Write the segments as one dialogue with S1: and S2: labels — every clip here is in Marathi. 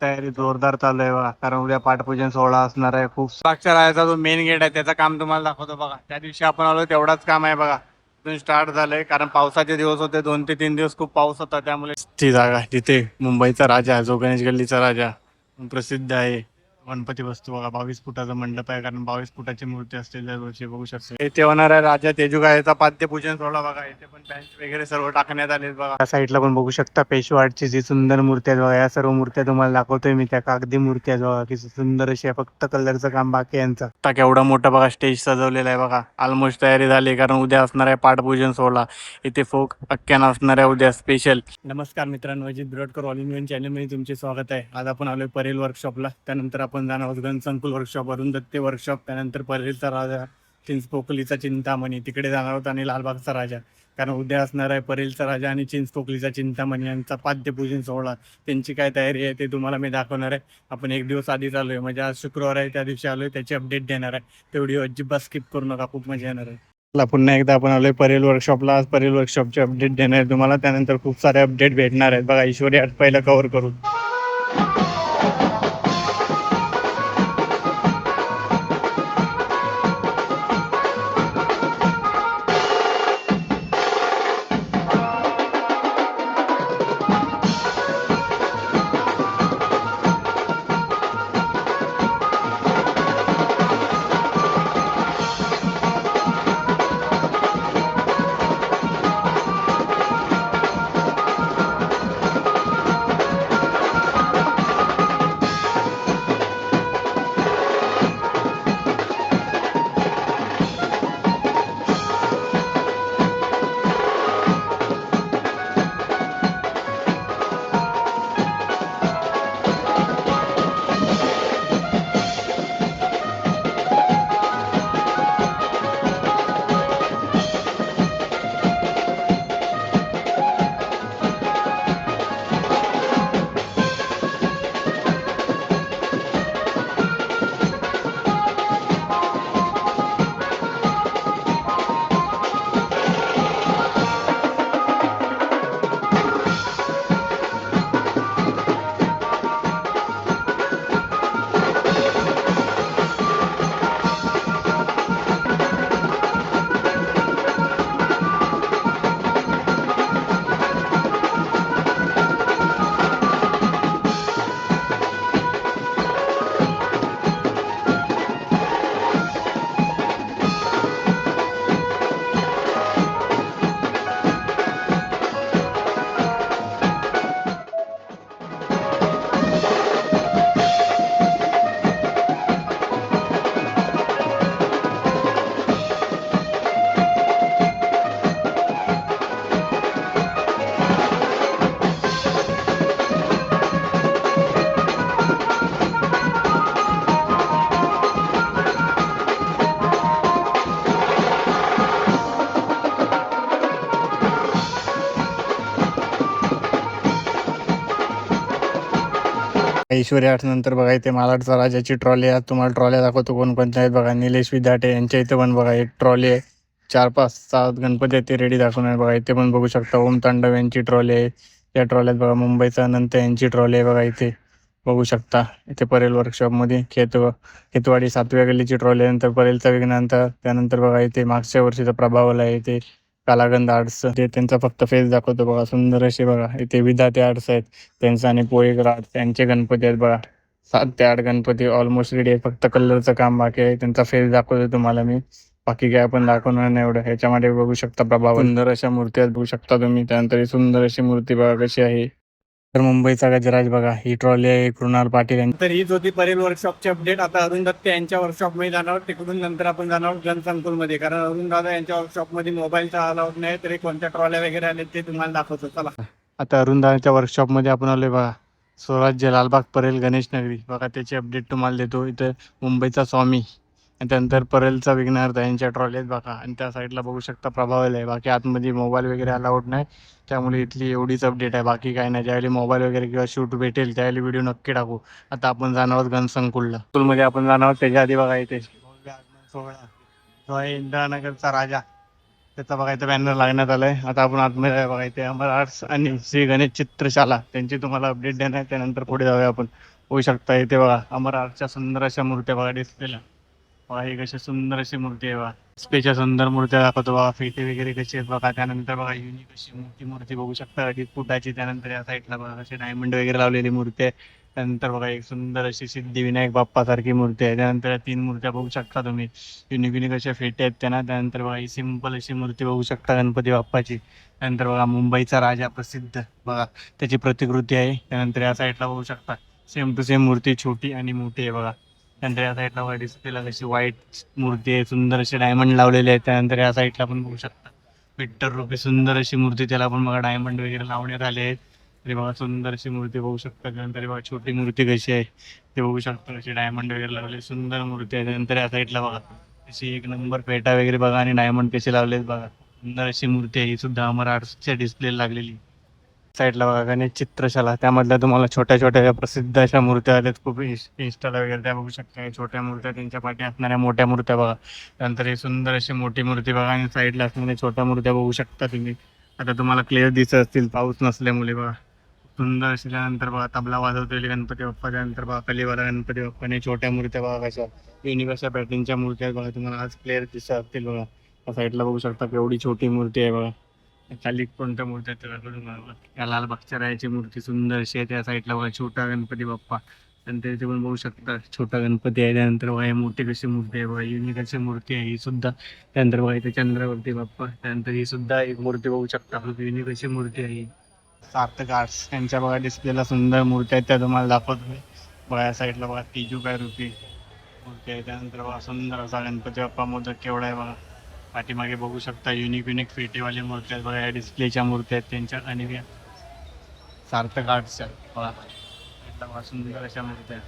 S1: तयारी जोरदार चालू आहे बघा, कारण उद्या पाठपूजन सोहळा असणार आहे. खूप मागच्या राहायचा जो मेन गेट आहे त्याचं काम तुम्हाला दाखवतो बघा. त्या दिवशी आपण आलो तेवढाच काम आहे बघा, इथून स्टार्ट झालंय. कारण पावसाचे दिवस होते, 2 ते 3 दिवस खूप पाऊस होता, त्यामुळे ती जागा जिथे मुंबईचा राजा जो गणेश गल्लीचा राजा प्रसिद्ध आहे गणपती बसतो बघा. 22 फुटाचा मंडप आहे, कारण 22 फुटाची मूर्ती असते दरवर्षी. बघू शकतो इथे होणार आहे राजा तेजुगायचा पाद्यपूजन सोहळा बघा. इथे पण बेंच वगैरे सर्व टाकण्यात आले बघा. त्या साईडला पण बघू शकता पेशवाटची जी सुंदर मूर्ती आहे बघा. या सर्व मूर्त्या तुम्हाला दाखवतोय मी. त्या कागदी मूर्ती आहेत बघा, की सुंदर अशी आहे. फक्त कलरचं काम बाकी आहे यांचं. आता केवढा मोठा बघा स्टेज सजवलेला आहे बघा. ऑलमोस्ट तयारी झाली, कारण उद्या असणार आहे पाठपूजन सोहळा. इथे फोक आख्यान असणार आहे उद्या स्पेशल. नमस्कार मित्रांनो, अजित बिरोडकर ऑल इन वन चॅनलमध्ये तुमचे स्वागत आहे. आज आपण आलोय परेल वर्कशॉपला. त्यानंतर आपण जाणार आहोत गणसंकुल वर्कशॉप, अरुण दत्ते वर्कशॉप, त्यानंतर परेलचा राजा, चिंचपोकलीचा चिंतामणी तिकडे जाणार आहोत, आणि लालबागचा राजा. कारण उद्या असणार आहे परेलचा राजा आणि चिंचपोकलीचा चिंतामणी यांचा पाद्यपूजन सोहळा. त्यांची काय तयारी आहे ते तुम्हाला मी दाखवणार आहे. आपण एक दिवस आधीच आलोय, म्हणजे आज शुक्रवार आहे, त्या दिवशी आलोय, त्याची अपडेट देणार आहे. ते व्हिडिओ अजिबात स्किप करू नका, खूप मजा येणार आहे. पुन्हा एकदा आपण आलोय परेल वर्कशॉपला. आज परेल वर्कशॉपची अपडेट देणार आहे तुम्हाला. त्यानंतर खूप सारे अपडेट भेटणार आहेत बघा. ईश्वरी आठ पहिला कव्हर करून ऐश्वर्या आठ नंतर बघा इथे मालाडचा राजाची ट्रॉली आहे. तुम्हाला ट्रॉल्या दाखवतो कोणकोणत्या आहेत बघा. निलेश विदाटे यांच्या इथे पण बघा एक ट्रॉली आहे. 4-5-7 गणपती आहेत ते रेडी दाखवणार बघा. इथे पण बघू शकता ओम तांडव यांची ट्रॉली आहे. या ट्रॉल्यात बघा मुंबईचा अनंत यांची ट्रॉली आहे बघा. इथे बघू शकता. इथे परेल वर्कशॉपमध्ये खेतवाडी 7व्या गल्लीची ट्रॉली आहे. नंतर परेलचा विघ्नांत. त्यानंतर बघा इथे मागच्या वर्षीचा प्रभावला आहे. इथे कालागंध आर्ट्स ते त्यांचा फक्त फेस दाखवतो बघा. सुंदर असे बघा इथे विधाते आर्ट्स आहेत त्यांचा, आणि पोएकर आर्ट्स त्यांचे गणपती आहेत बघा. 7 ते 8 गणपती ऑलमोस्ट रेडी आहे. फक्त कलरचं काम बाकी आहे. त्यांचा फेस दाखवतो तुम्हाला मी. बाकी काय आपण दाखवणार नाही एवढं. ह्याच्यामध्ये बघू शकता प्रभाव सुंदर अशा मूर्ती आहेत बघू शकता तुम्ही. त्यानंतर ही सुंदर अशी मूर्ती बघा कशी आहे. तर मुंबईचा गजराज बघा. ही ट्रॉली आहे कृणाल पाटील यांची. तर हीच होती परेल वर्कशॉपची अपडेट. आता अरुण दत्ते यांच्या वर्कशॉपमध्ये जाणार, तिकडून नंतर आपण जाणार गणसंकुलमध्ये. कारण अरुण दादा यांच्या वर्कशॉपमध्ये मोबाईलचा अलाउड नाही, तरी कोणत्या ट्रॉल्या वगैरे आले ते तुम्हाला दाखवतो. चला आता अरुण दादाच्या वर्कशॉपमध्ये आपण आलोय बघा. स्वराज्य लालबाग परेल गणेश नगरी बघा. त्याची अपडेट तुम्हाला देतो. इथं मुंबईचा स्वामी, त्यानंतर परेलचा विघ्नहर्ता यांच्या ट्रॉलीत बघा. आणि त्या साईडला बघू शकता प्रभावल आहे. बाकी आतमध्ये मोबाईल वगैरे अलाउड नाही, त्यामुळे इथली एवढीच अपडेट आहे. बाकी काय नाही. ज्यावेळी मोबाईल वगैरे किंवा शूट भेटेल त्यावेळी व्हिडिओ नक्की टाकू. आता आपण जाणार आहोत गणसंकुलला. स्कूलमध्ये आपण जाणार आहोत. त्याच्या आधी बघा इथे भव्य आगमन सोहळा जो आहे इंदिरानगरचा राजा त्याचा बघा इथे बॅनर लागण्यात आलाय. आता आपण आतमध्ये आहे बघा इथे अमर आर्ट्स आणि श्री गणेश चित्रशाला त्यांची तुम्हाला अपडेट देणार. त्यानंतर पुढे जाऊया आपण. होऊ शकता इथे बघा अमर आर्टच्या सुंदर अशा मूर्त्या बघा डिस्प्लेला. बघा ही कशी सुंदर अशी मूर्ती आहे बघा. डिस्प्लेच्या सुंदर मूर्त्या दाखवतो बघा. फेटे वगैरे कशी आहेत बघा. त्यानंतर बघा युनिक अशी मोठी मूर्ती बघू शकता 2.5 फुटाची. त्यानंतर या साईडला बघा कशी डायमंड वगैरे लावलेली मूर्ती आहे. त्यानंतर बघा एक सुंदर अशी सिद्धिविनायक बाप्पा सारखी मूर्ती आहे. त्यानंतर या 3 मूर्त्या बघू शकता तुम्ही. युनिक युनिक अशा फेटे आहेत त्यांना. त्यानंतर बघा ही सिंपल अशी मूर्ती बघू शकता गणपती बाप्पाची. त्यानंतर बघा मुंबईचा राजा प्रसिद्ध बघा त्याची प्रतिकृती आहे. त्यानंतर या साईडला बघू शकता सेम टू सेम मूर्ती छोटी आणि मोठी आहे बघा. त्यानंतर या साईडला बघा डिस्प्लेला कशी व्हाईट मूर्ती आहे. सुंदर असे डायमंड लावलेले आहेत. त्यानंतर या साईडला पण बघू शकता विठ्ठल रुपी सुंदर अशी मूर्ती. त्याला पण बघा डायमंड वगैरे लावण्यात आले आहेत. तरी बघा सुंदर अशी मूर्ती बघू शकता. त्यानंतर बघा छोटी मूर्ती कशी आहे ते बघू शकता. कशी डायमंड वगैरे लावले सुंदर मूर्ती आहे. त्यानंतर या साईडला बघा अशी एक नंबर पेटा वगैरे बघा आणि डायमंड कसे लावलेत बघा. सुंदर अशी मूर्ती आहे. ही सुद्धा अमर आर्ट्सच्या डिस्प्ले लागलेली. साईडला बघा गणेश चित्रशाला त्यामधल्या तुम्हाला छोट्या छोट्या प्रसिद्ध अशा मूर्त्या आल्यात खूप इंस्टाला वगैरे त्या बघू शकता. छोट्या मूर्त्या त्यांच्या पाठी असणाऱ्या मोठ्या मूर्त्या बघा. त्यानंतर ही सुंदर अशी मोठी मूर्ती बघा आणि साईडला असणाऱ्या छोट्या मूर्त्या बघू शकता तुम्ही. आता तुम्हाला क्लिअर दिसत असतील पाऊस नसल्यामुळे बघा. सुंदर अशी. त्यानंतर बघा तबला वाजवलेले गणपती बाप्पा. त्यानंतर बघा कलीवाला गणपती बाप्पा आणि छोट्या मूर्त्या बघा कशा युनिक अशा पॅटर्नच्या मूर्त्या आहेत बघा. तुम्हाला आज क्लिअर दिसत असतील बघा. त्या साईडला बघू शकता केवढी छोटी मूर्ती आहे बघा. खाली कोणत्या मूर्ती आहेत या लालबागच्या रायाची मूर्ती सुंदर अशी आहे. त्या साईडला बघा छोटा गणपती बाप्पा. त्यानंतर इथे पण बघू शकता छोटा गणपती आहे. त्यानंतर बघा ही मोठी कशी मूर्ती आहे बघा. युनिक अशी मूर्ती आहे ही सुद्धा. त्यानंतर बघा इथे चंद्रवरती बाप्पा. त्यानंतर ही सुद्धा एक मूर्ती बघू शकता. युनिक अशी मूर्ती आहे ही. सार्थक आर्ट्स यांच्या बघा डिस्प्लेला सुंदर मूर्ती आहेत त्या तुम्हाला दाखवतो मी. बघा या साईडला बघा तेजूबाई रुपी मूर्ती आहे. त्यानंतर बघा सुंदर असा गणपती बाप्पा मोदक केवढा आहे बघा. पाठीमागे बघू शकता युनिक युनिक फेटेवाले मूर्ती आहेत बघा. या डिस्प्लेच्या मूर्ती आहेत त्यांच्या आणि सार्थक आर्ट्सच्या बघा. बघा सुंदर अशा मूर्त्या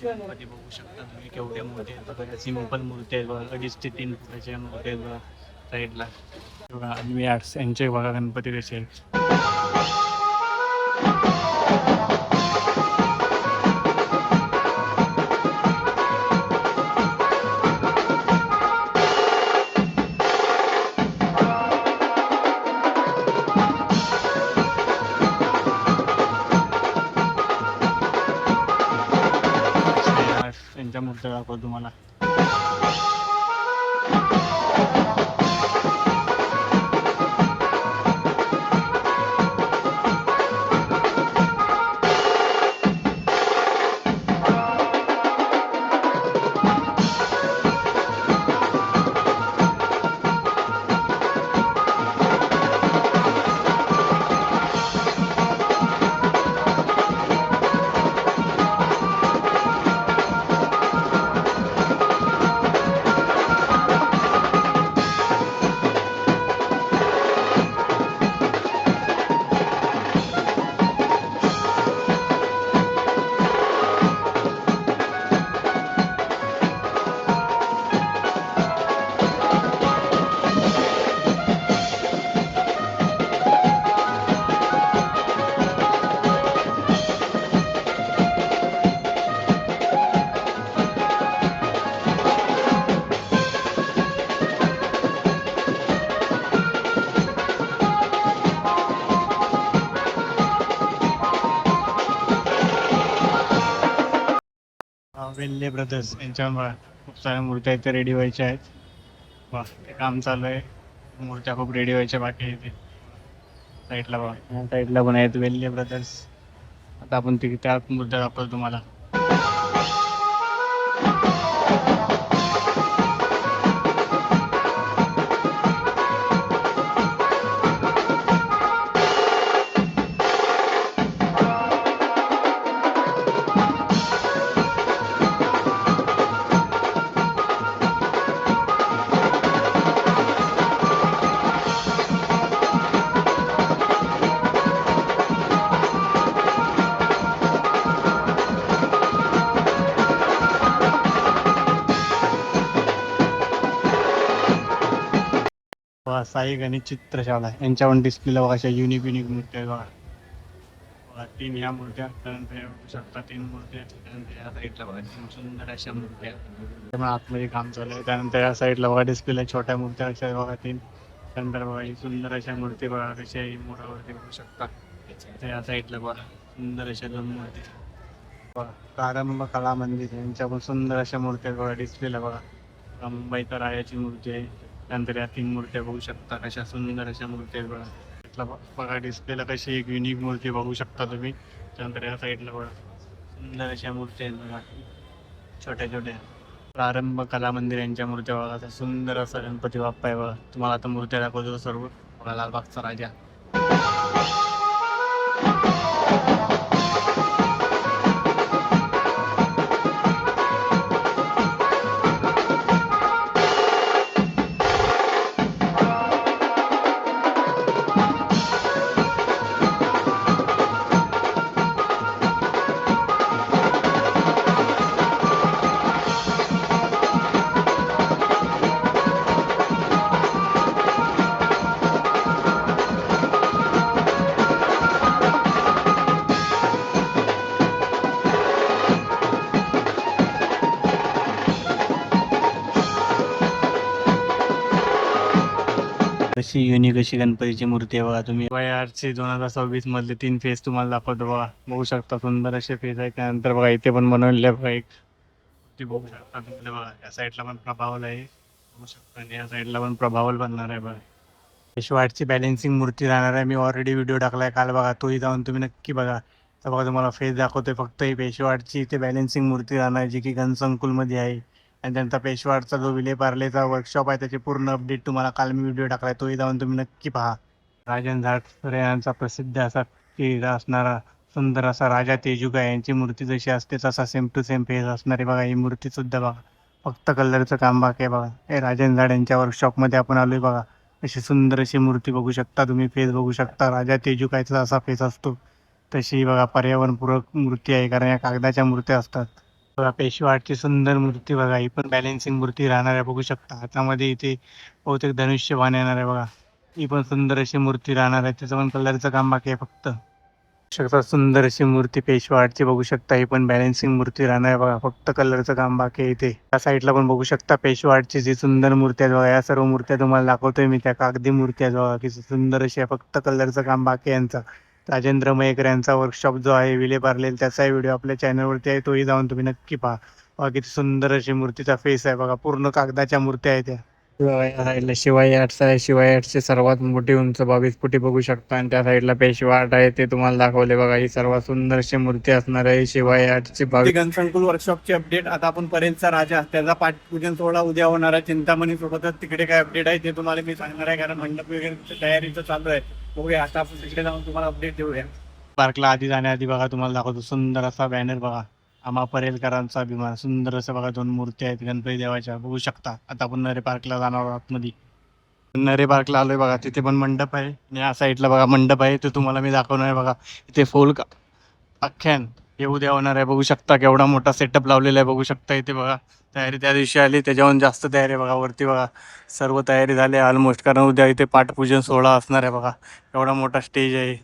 S1: गणपती बघू शकता तुम्ही केवढ्या मूर्ती आहेत बघा. सिंपल मूर्ती आहेत बघा. 2.5 ते 3 फुटाच्या मूर्ती आहेत बघा. साईडला बघा अन्वी आर्ट्स यांचे बघा गणपती कसे आहेत. त्यांच्या मूर्त्या दाखवतो तुम्हाला. वेल्ले ब्रदर्स यांच्या खूप साऱ्या मूर्त्या इथे रेडी व्हायच्या आहेत. वा ते काम चालू आहे. मूर्त्या खूप रेडी व्हायच्या बाकी आहे इथे. साईडला बघा या साईडला पण आहेत वेल्ले ब्रदर्स. आता आपण त्या मूर्त्या दाखवतो तुम्हाला. साई गणेश चित्रशाला यांच्या पण डिस्प्लेला बघा अशा युनिक युनिक मूर्ती आहेत बघा. तीन ह्या मूर्त्या, त्यानंतर या बघू शकता तीन मूर्त्या, त्यानंतर या साईडला बघा तीन सुंदर अशा मूर्त्या, त्यामुळे आतमध्ये काम चालू आहे. त्यानंतर या साईडला बघा डिस्प्लेला छोट्या मूर्त्या अशा बघा तीन, त्यानंतर बघा ही सुंदर अशा मूर्ती बघा कशाही मोरावरती बघू शकता. या साईडला बघा सुंदर अशा दोन मूर्ती बघा, प्रारंभ कला मंदिर यांच्या पण सुंदर अशा मूर्त्या बघा डिस्प्लेला बघा. मुंबईचा रायाची मूर्ती आहे. त्यानंतर या तीन मूर्त्या बघू शकता कशा सुंदर अशा मूर्त्या आहेत बघा. बघा डिस्प्लेला कशी एक युनिक मूर्ती बघू शकता तुम्ही. त्यानंतर या साईडला बघा सुंदर अशा मूर्ती आहेत बघा छोट्या छोट्या. प्रारंभ कला मंदिर यांच्या मूर्त्या बघा. असा सुंदर असा गणपती बाप्पा आहे बघा. तुम्हाला आता मूर्त्या दाखवतो सर्व बघा. लालबागचा राजा. अशी युनिक अशी गणपतीची मूर्ती आहे बघा. तुम्ही YRC 2026 मधले तीन फेस तुम्हाला दाखवतो बघा. बघू शकता सुंदर असे फेस आहे. त्यानंतर बघा इथे पण बनवलेले बघा एक ती बघू शकता तुम्ही बघा. या साईडला पण प्रभावल आहे बघू शकता, आणि या साईडला पण प्रभावल बनणार आहे बघा. पेशवाटची बॅलेन्सिंग मूर्ती राहणार आहे. मी ऑलरेडी व्हिडिओ टाकलाय काल बघा, तोही जाऊन तुम्ही नक्की बघा. तर बघा तुम्हाला फेस दाखवतोय फक्त. ही पेशवाटची इथे बॅलेन्सिंग मूर्ती राहणार आहे जी की घनसंकुलमध्ये आहे. आणि त्यांचा पेशवाटचा जो विलेपार्लेचा वर्कशॉप आहे त्याची पूर्ण अपडेट तुम्हाला काल मी व्हिडिओ टाकलाय, तोही जाऊन तुम्ही नक्की पहा. राजन झाडसरे यांचा प्रसिद्ध असा फेस असणारा सुंदर असा राजा तेजुका यांची मूर्ती जशी असते तसा सेम टू सेम फेस असणारी बघा ही मूर्ती सुद्धा बघा. फक्त कलरचं काम बाकी आहे बघा. हे राजन झाड यांच्या वर्कशॉपमध्ये आपण आलोय बघा. अशी सुंदर अशी मूर्ती बघू शकता तुम्ही. फेस बघू शकता राजा तेजुकाचा असा फेस असतो तशी बघा पर्यावरणपूरक मूर्ती आहे, कारण या कागदाच्या मूर्त्या असतात बघा. पेशवाटची सुंदर मूर्ती बघा. ही पण बॅलेन्सिंग मूर्ती राहणार आहे बघू शकता. हातामध्ये इथे बहुतेक धनुष्यबाण येणार आहे बघा. ही पण सुंदर अशी मूर्ती राहणार आहे. त्याचं पण कलरचं काम बाकी आहे फक्त. शकता सुंदर अशी मूर्ती पेशवाटची बघू शकता. ही पण बॅलेन्सिंग मूर्ती राहणार आहे बघा. फक्त कलरचं काम बाकी आहे इथे. त्या साईडला पण बघू शकता पेशवाटची जी सुंदर मूर्ती आहे बघा. या सर्व मूर्त्या तुम्हाला दाखवतोय मी. त्या कागदी मूर्ती आहेत बघा की सुंदर अशी आहे. फक्त कलरचं काम बाकी आहे यांचा. राजेंद्र मयेकर यांचा वर्कशॉप जो आहे विलेपार्ले त्याचाही व्हिडिओ आपल्या चॅनलवरती आहे, तोही जाऊन तुम्ही नक्की पहा. बघा किती सुंदर अशी मूर्तीचा फेस आहे बघा. पूर्ण कागदाच्या मूर्त्या आहेत त्या. या साईडला शिवाई आर्ट्स आहे. शिवाई आर्टची सर्वात मोठी उंच 22 फुटी बघू शकता. आणि त्या साईडला पेशवा आर्ट आहे ते तुम्हाला दाखवले बघा. ही सर्वात सुंदर अशी मूर्ती असणार आहे शिवाई आर्टची 22. घनसंकुल वर्कशॉपची अपडेट. आता आपण परेलचा राजा त्याचा पाठपूजन सोहळा उद्या होणार आहे चिंतामणी सोबतच. तिकडे काय अपडेट आहे ते तुम्हाला मी सांगणार आहे, कारण मंडप वगैरे तयारीचं चालू आहे. बघूया आता आपण तिकडे जाऊन तुम्हाला अपडेट देऊया. पार्कला आधी जाण्याआधी बघा तुम्हाला दाखवतो सुंदर असा बॅनर बघा. आम्हा परेलकरांचा अभिमान. सुंदर असं बघा दोन मूर्ती आहेत गणपती देवाच्या बघू शकता. आता आपण नरे पार्कला जाणार आहोत आतमध्ये. नरे पार्कला आलोय बघा. तिथे पण मंडप आहे आणि या साईडला बघा मंडप आहे, तो तुम्हाला मी दाखवणार आहे बघा. इथे फुल आख्यान हे उद्या होणार आहे बघू शकता. केवढा मोठा सेटअप लावलेला आहे बघू शकता इथे बघा. तयारी त्या दिवशी आली त्याच्याहून जास्त तयारी आहे बघा. वरती बघा सर्व तयारी झाली ऑलमोस्ट, कारण उद्या इथे पाठपूजन सोहळा असणार आहे बघा. एवढा मोठा स्टेज आहे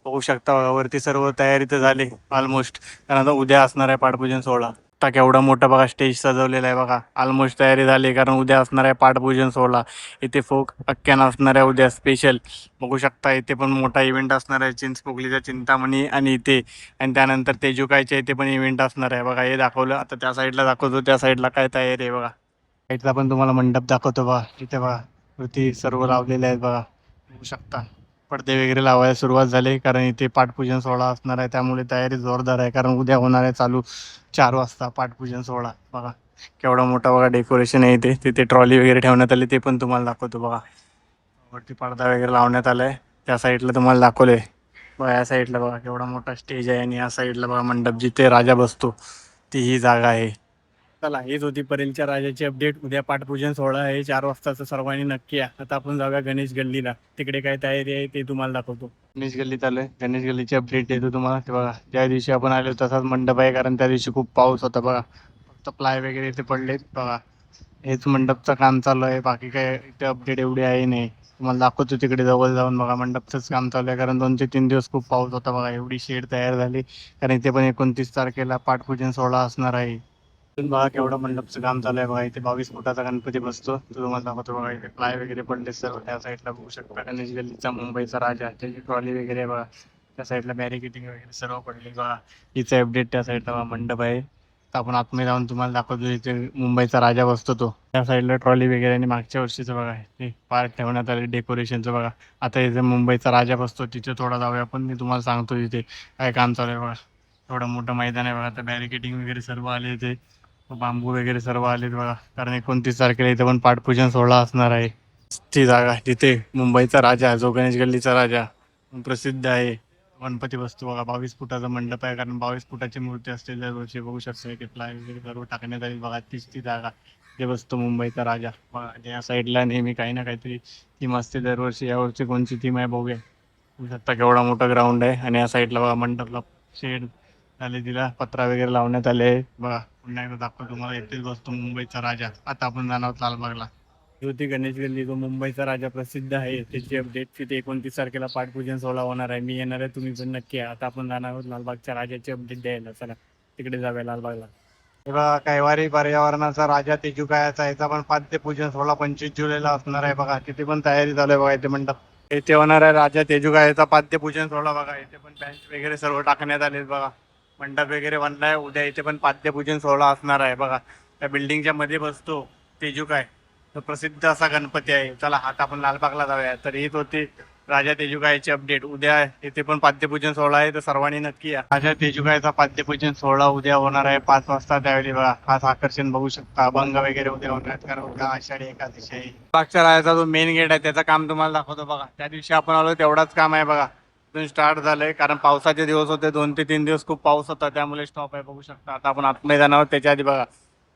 S1: बघू शकता बघा. वरती सर्व तयारी तर झाली ऑलमोस्ट, कारण आता उद्या असणार आहे पाठपूजन सोहळा. आता केवढा मोठा बघा स्टेज सजवलेला आहे बघा. ऑलमोस्ट तयारी झाली, कारण उद्या असणार आहे पाठपूजन सोहळा. इथे फोक आख्यान असणार आहे उद्या स्पेशल बघू शकता. इथे पण मोठा इव्हेंट असणार आहे चिंचपोकलीचा चिंतामणी आणि इथे, आणि त्यानंतर तेजुकायच्या इथे पण इव्हेंट असणार आहे बघा. हे दाखवलं. आता त्या साईडला दाखवतो त्या साईडला काय तयारी आहे बघा. साईडला पण तुम्हाला मंडप दाखवतो बघा. इथे बघा वरती सर्व लावलेले आहेत बघा बघू शकता. पडदे वगैरे लावायला सुरुवात झाली, कारण इथे पाठपूजन सोहळा असणार आहे त्यामुळे तयारी जोरदार आहे, कारण उद्या होणार आहे चालू 4 वाजता पाठपूजन सोहळा बघा. केवढा मोठा बघा डेकोरेशन आहे इथे. तिथे ट्रॉली वगैरे ठेवण्यात आली ते पण तुम्हाला दाखवतो बघा. वरती पडदा वगैरे लावण्यात आलाय. त्या साईडला तुम्हाला दाखवले बघा. या साईडला बघा केवढा मोठा स्टेज आहे, आणि या साईडला बघा मंडप जिथे राजा बसतो ती ही जागा आहे. चला हेच होती परेलच्या राजाची अपडेट. उद्या पाठपूजन सोहळा आहे 4 वाजताचं. सर्वांनी नक्की या. आता आपण जाऊया गणेश गल्लीला. तिकडे काय तयारी आहे ते तुम्हाला दाखवतो. गणेश गल्लीत आलोय. गणेश गल्लीची अपडेट देतो तुम्हाला. ते बघा ज्या दिवशी आपण आलो तसाच मंडप आहे, कारण त्या दिवशी खूप पाऊस होता बघा. फक्त प्लाय वगैरे इथे पडलेत बघा. हेच मंडपचं काम चालू आहे, बाकी काय इथे अपडेट एवढी आहे नाही. तुम्हाला दाखवतो तिकडे जवळ जाऊन बघा, मंडपचंच काम चालू आहे. कारण 2 ते 3 दिवस खूप पाऊस होता बघा, एवढी शेड तयार झाली. कारण इथे पण 29 तारखेला पाटपूजन सोहळा असणार आहे. इथून बघा केवढं मंडपचं काम चालू आहे बघा. इथे 22 फुटाचा गणपती बसतो, तो तुम्हाला दाखवतो बघा. इथे प्लाय वगैरे पडले सर्व, त्या साईडला बघू शकता. गणेश गल्लीचा मुंबईचा राजा, त्याची ट्रॉली वगैरे आहे बघा. त्या साईडला बॅरिकेटिंग वगैरे सर्व पडले बघा. हिचं अपडेट त्या साईडला बघा मंडप आहे. तर आपण आतमध्ये जाऊन तुम्हाला दाखवतो, इथे मुंबईचा राजा बसतो तो. त्या साईडला ट्रॉली वगैरे आणि मागच्या वर्षीचं बघा ते पार्क ठेवण्यात आले डेकोरेशनचं बघा. आता इथे मुंबईचा राजा बसतो, तिथे थोडा जाऊया आपण. मी तुम्हाला सांगतो तिथे काय काम चालू आहे बघा. थोडं मोठं मैदान आहे बघा. आता बॅरिकेटिंग वगैरे सर्व आले इथे, बांबू वगैरे सर्व आलेत बघा. कारण 29 तारखेला इथे पण पाटपूजन सोहळा असणार आहे. ती जागा तिथे मुंबईचा राजा, जो गणेश गल्लीचा राजा प्रसिद्ध आहे, गणपती बसतो बघा. 22 फुटाचा मंडप आहे, कारण 22 फुटाची मूर्ती असते दरवर्षी. बघू शकतो इथे प्लाय वगैरे सर्व टाकण्यात आली बघा. तीच ती जागा, ते बसतो मुंबईचा राजा बघा. या साईडला नेहमी काही ना काहीतरी थीम असते दरवर्षी. यावर्षी कोणची थीम आहे बघूया. बघू शकता केवढा मोठा ग्राउंड आहे. आणि या साईडला बघा मंडपला शेड झाले, तिला पत्रा वगैरे लावण्यात आले बघा. पुन्हा एकदा दाखवतो तुम्हाला, इथेच बसतो मुंबईचा राजा. आता आपण जाणार आहोत लालबागला. ज्योती गणेश गल्ली, जो मुंबईचा राजा प्रसिद्ध आहे, त्याची अपडेट तिथे 29 तारखेला पाटपूजन सोहळा होणार आहे. मी येणार आहे, तुम्ही पण नक्की या. आता आपण जाणार आहोत लालबागच्या राजाची अपडेट द्यायला. चला तिकडे जाऊया लालबागला. हे बघा, कैवारी पर्यावरणाचा राजा तेजुकायाचा याचा पण पाद्यपूजन सोहळा 25 जुलैला असणार आहे बघा. तिथे पण तयारी चालू आहे बघा. इथे मंडप इथे होणार आहे राजा तेजुकायाचा पाद्यपूजन सोहळा बघा. इथे पण बेंच वगैरे सर्व टाकण्यात आले बघा. मंडप वगैरे बनलाय. उद्या इथे पण पाद्यपूजन सोहळा असणार आहे बघा. त्या बिल्डिंगच्या मध्ये बसतो तेजुकाय, तो प्रसिद्ध असा गणपती आहे. चला आता आपण लालबागला जाऊया. तर हीच होती राजा तेजुकायची अपडेट. उद्या इथे पण पाद्यपूजन सोहळा आहे, तर सर्वांनी नक्की या. राजा तेजुकायचा पाद्यपूजन सोहळा उद्या होणार आहे 5 वाजता. त्यावेळी बघा खास आकर्षण बघू शकता. अभंग वगैरे उद्या होणार आहेत, कारण उद्या आषाढी एकादशी आहे. लालबागच्या राजाचा जो मेन गेट आहे त्याचं काम तुम्हाला दाखवतो बघा. त्या दिवशी आपण आलो तेवढाच काम आहे बघा. इथून स्टार्ट झालंय, कारण पावसाचे दिवस होते. 2 ते 3 दिवस खूप पाऊस होता, त्यामुळे स्टॉप आहे बघू शकता. आता आपण आतमध्ये जाणार आहोत त्याच्या आधी बघा.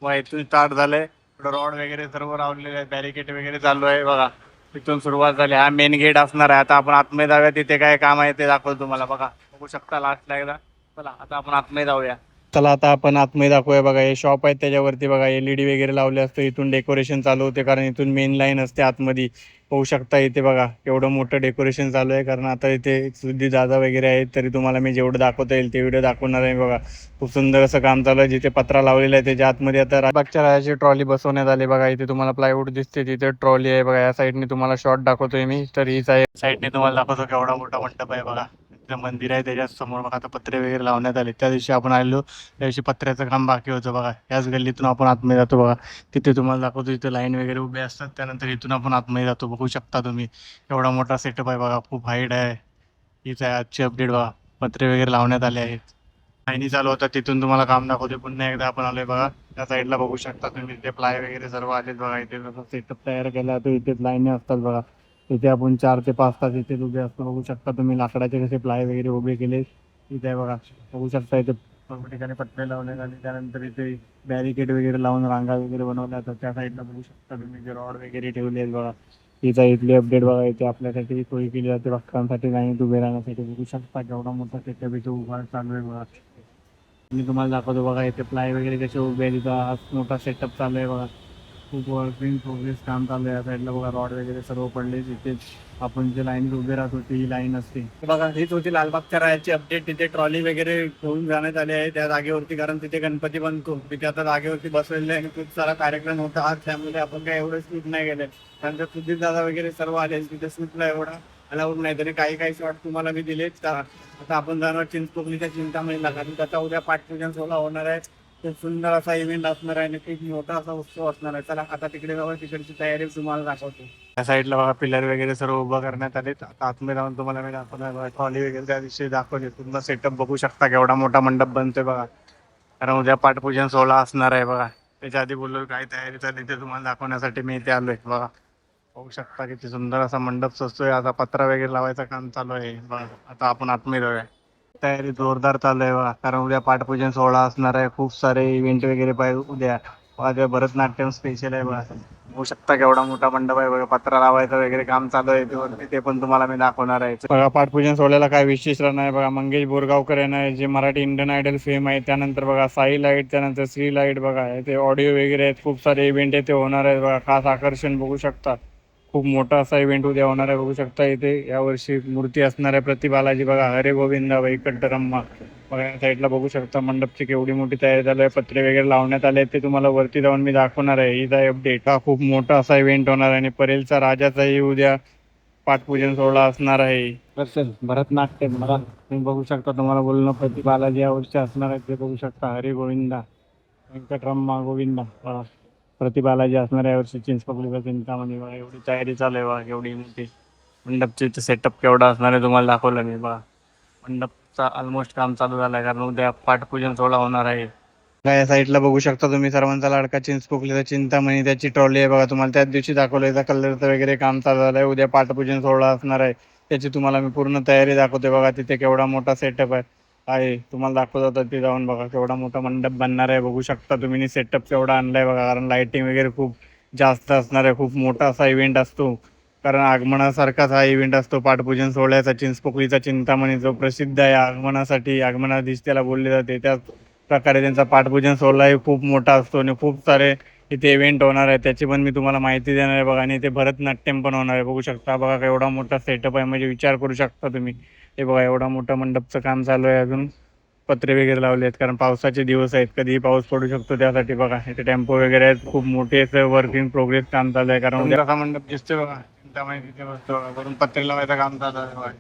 S1: मग इथून स्टार्ट झालंय. रॉड वगैरे सर्व लावलेले आहेत, बॅरिकेड वगैरे चालू आहे बघा. तिथून सुरुवात झाली. हा मेन गेट असणार आहे. आता आपण आतमध्ये जाऊया, तिथे काय काम आहे ते दाखवतो तुम्हाला बघा. बघू शकता लास्टला एकदा. चला आता आपण आतमध्ये जाऊया. चला आता आपण आतमध्ये दाखवूया बघा. हे शॉप आहे, त्याच्यावरती बघा एलईडी वगैरे लावले असते. इथून डेकोरेशन चालू होते, कारण इथून मेन लाईन असते आतमध्ये. होऊ शकता इथे बघा एवढं मोठं डेकोरेशन चालू आहे. कारण आता इथे सुद्धी दादा वगैरे आहेत, तरी तुम्हाला मी जेवढं दाखवता येईल ते व्हिडिओ दाखवणार आहे बघा. खूप सुंदर असं काम चालू आहे. जिथे पत्रा लावलेला आहे त्याच्या आतमध्ये आता राजबागच्या राजाची ट्रॉली बसवण्यात आली बघा. इथे तुम्हाला प्लायवूड दिसते, तिथे ट्रॉली आहे बघा. या साईडने तुम्हाला शॉर्ट दाखवतोय मी, तर ही साईडने तुम्हाला दाखवतो केवढा मोठा मंडप आहे बघा. इथं मंदिर आहे, त्याच्या समोर बघा आता पत्रे वगैरे लावण्यात आले. त्या दिवशी आपण आलो त्या दिवशी पत्र्याचं काम बाकी होतं बघा. याच गल्लीतून आपण आतमध्ये जातो बघा. तिथे तुम्हाला दाखवतो, इथे लाईन वगैरे उभे असतात. त्यानंतर इथून आपण आतमध्ये जातो. बघू शकता तुम्ही एवढा मोठा सेटअप आहे बघा. खूप हाईट आहे. हीच आहे आजची अपडेट बघा. पत्रे वगैरे लावण्यात आले आहेत. लाईनी चालू होता, तिथून तुम्हाला काम दाखवते. पुन्हा एकदा आपण आलोय बघा. त्या साईडला बघू शकता तुम्ही, इथे प्लाय वगैरे सर्व आलेत बघा. इथे जसं सेटअप तयार केला तो इथेच लाईनी असतात बघा. इथे आपण 4 ते 5 तास इथेच उभे असतो. बघू शकता तुम्ही लाकडाचे कसे प्लाय वगैरे उभे केले. इथे आहे बघा. बघू शकता इथे सर्व ठिकाणी पत्रे लावण्यात आले. त्यानंतर इथे बॅरिकेड वगैरे लावून रांगा वगैरे बनवल्या जातात. त्या साईडला बघू शकता तुम्ही जे रॉड वगैरे ठेवले आहेत बघा. इथं इथली अपडेट बघा. इथे आपल्यासाठी सोय केली जाते भक्तांसाठी लाईनीत उभे राहण्यासाठी. बघू शकता केवढा मोठा सेटअप इथे उभा चालू आहे बघा. मी तुम्हाला दाखवतो बघा. इथे प्लाय वगैरे कसे उभे आहेत. इथं हा मोठा सेटअप चालू आहे बघा. खूप वर्क इन प्रोग्रेस काम चालू आहे. या साईडला बघा रॉड वगैरे सर्व पडले. तिथे आपण जे लाईनीत उभे राहतो ती लाईन असते बघा. हीच होती लालबागच्या राजाची अपडेट. तिथे ट्रॉली वगैरे घेऊन जाण्यात आली आहे त्या जागेवरती, कारण तिथे गणपती बनतो. तिथे आता जागेवरती बसलेले आहे. खूप सारा कार्यक्रम होता आज, त्यामुळे आपण काय एवढं शूट नाही गेले. त्यानंतर सुधीर दादा वगैरे सर्व आले. तिथे शूटला एवढा अलाउड नाही, तरी काही काही शॉट तुम्हाला मी दिलेच. आता आपण जाणार चिंचपोकलीच्या चिंतामणीला, कारण त्याचा उद्या पाटपूजन सोहळा होणार आहे. खूप सुंदर असा इव्हेंट असणार आहे आणि खूप मोठा असा उत्सव असणार आहे. चला आता तिकडे जाऊन तिकडची तयारी तुम्हाला दाखवतो. त्या साईडला बघा पिलर वगैरे सर्व उभं करण्यात आले. आता आतमध्ये जाऊन तुम्हाला मी दाखवणार ट्रॉली वगैरे त्या दिवशी दाखवते. पूर्ण सेटअप बघू शकता केवढा मोठा मंडप बनतोय बघा. कारण उद्या पाटपूजन सोहळा असणार आहे बघा. त्याच्या आधी बोललो काय तयारी चालली ते तुम्हाला दाखवण्यासाठी मी इथे आलोय बघा. बघू शकता किती सुंदर असा मंडप सजतोय. आता पत्रा वगैरे लावायचं काम चालू आहे बघा. आता आपण आतमध्ये जाऊया. तयारी जोरदार चालू आहे बघा, कारण उद्या पाटपूजन सोहळा असणार आहे. खूप सारे इव्हेंट वगैरे पाहिजे उद्या. उद्या भरतनाट्यम स्पेशल आहे बघा. होऊ शकता केवढा मोठा मंडप आहे बघा. पत्रा लावायचं वगैरे काम चालू आहे ते वरती, ते पण तुम्हाला मी दाखवणार आहे बघा. पाठपूजन सोहळ्याला काय विशेष राहणार आहे बघा. मंगेश बोरगावकर यांना जे मराठी इंडियन आयडल फेम आहे, त्यानंतर बघा साई लाईट, त्यानंतर श्री लाईट बघा, ते ऑडिओ वगैरे आहेत, खूप सारे इव्हेंट आहे ते होणार आहेत बघा. खास आकर्षण बघू शकता, खूप मोठा असा इव्हेंट उद्या होणार आहे बघू शकता. इथे यावर्षी मूर्ती असणार आहे प्रति बालाजी बघा. हरे गोविंदा वैकंठरम्मा बघा. या साईडला बघू शकता मंडपची केवढी मोठी तयारी झाली आहे. पत्रे वगैरे लावण्यात आले, ते तुम्हाला वरती जाऊन मी दाखवणार आहे. ही आहे अपडेट. हा खूप मोठा असा इव्हेंट होणार आहे आणि परेलचा राजाचाही उद्या पाठपूजन सोहळा असणार आहे. भरतनाट्यम बघा, तुम्ही बघू शकता. तुम्हाला बोलणं प्रति बालाजी यावर्षी असणार आहे ते बघू शकता. हरे गोविंदा व्यंकटरम्मा गोविंदा बघा. प्रति बालाजी असणार आहे यावर्षी चिंचपोकलीचा चिंतामणी बघा. एवढी तयारी चालू आहे बघा, एवढी मोठी मंडपची सेटअप केवढा असणार आहे तुम्हाला दाखवलं मी बघा. मंडपचा ऑलमोस्ट काम चालू झालं आहे, कारण उद्या पाठपूजन सोहळा होणार आहे. या साईडला बघू शकता तुम्ही सर्वांचा लाडका चिंचपोकलीचा चिंतामणी, त्याची ट्रॉली आहे बघा. तुम्हाला त्याच दिवशी दाखवलं, याचा कलरचं वगैरे काम चालू झालं आहे. उद्या पाठपूजन सोहळा असणार आहे, त्याची तुम्हाला मी पूर्ण तयारी दाखवते बघा. तिथे केवढा मोठा सेटअप आहे तुम्हाला दाखवत होतं ते जाऊन बघा. केवढा मोठा मंडप बनणार आहे बघू शकता तुम्ही. सेटअप केवढा आणलाय बघा, कारण लाइटिंग वगैरे खूप जास्त असणार आहे. खूप मोठा असा इव्हेंट असतो, कारण आगमनासारखाच हा इव्हेंट असतो पाठपूजन सोहळ्याचा. चिंचपोकलीचा चिंतामणी जो प्रसिद्ध आहे आगमनासाठी, आगमनाधीश त्याला बोलले जाते, त्याच प्रकारे त्यांचा पाठपूजन सोहळाही खूप मोठा असतो आणि खूप सारे इथे इव्हेंट होणार आहे, त्याची पण मी तुम्हाला माहिती देणार आहे बघा. आणि इथे भरतनाट्यम पण होणार आहे बघू शकता बघा. एवढा मोठा सेटअप आहे, म्हणजे विचार करू शकता तुम्ही. हे बघा, एवढा मोठा मंडपचं काम चालू आहे. अजून पत्रे वगैरे लावले आहेत, कारण पावसाचे दिवस आहेत, कधीही पाऊस पडू शकतो, त्यासाठी बघा. इथे टेम्पो वगैरे आहेत, खूप मोठे असं वर्क इन प्रोग्रेस काम चालू आहे. कारण उद्या कसा मंडप दिसतोय बघा, चिंतामणी तिथे बसतो बघा. वरून पत्रे लावायचं काम चालू आहे बघा.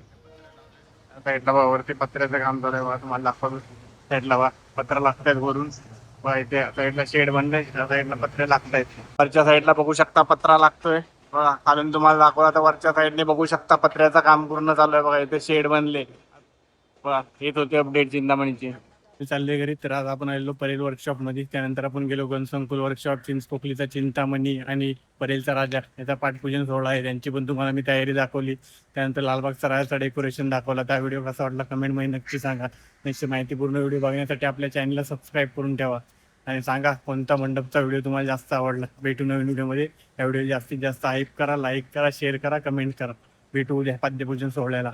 S1: साईडला बघा वरती पत्र्याचं काम चालू आहे बघा. तुम्हाला दाखवतो साईडला बघा, पत्र लागतायत वरून बघा. इथे साईडला शेड बनलंय, त्या साईडला पत्रे लागतायत. वरच्या साईडला बघू शकता पत्रा लागतोय बघा. खालून तुम्हाला दाखवला तर वरच्या साईडने बघू शकता पत्र्याचं काम पूर्ण चालू आहे बघा. इथे शेड बनले बघा. हेच होते अपडेट चिंतामणीची. चालले घरी. तर आज आपण आलेलो परेल वर्कशॉप मध्ये, त्यानंतर आपण गेलो गणसंकुल वर्कशॉप, चिंचपोकलीचा चिंतामणी आणि परेलचा राजा याचा पाठपूजन सोहळा आहे, त्यांची पण तुम्हाला मी तयारी दाखवली. त्यानंतर लालबागचा राजाचा डेकोरेशन दाखवला. त्या व्हिडिओ कसा वाटला कमेंटमध्ये नक्की सांगा. निश्चित माहितीपूर्ण व्हिडिओ बघण्यासाठी आपल्या चॅनलला सबस्क्राईब करून ठेवा आणि सांगा कोणता मंडपचा व्हिडिओ तुम्हाला जास्त आवडला. भेटू नवीन व्हिडिओमध्ये. या व्हिडिओ जास्तीत जास्त हाईप करा, लाईक करा, शेअर करा, कमेंट करा. भेटू उद्या पाद्यपूजन सोहळ्याला.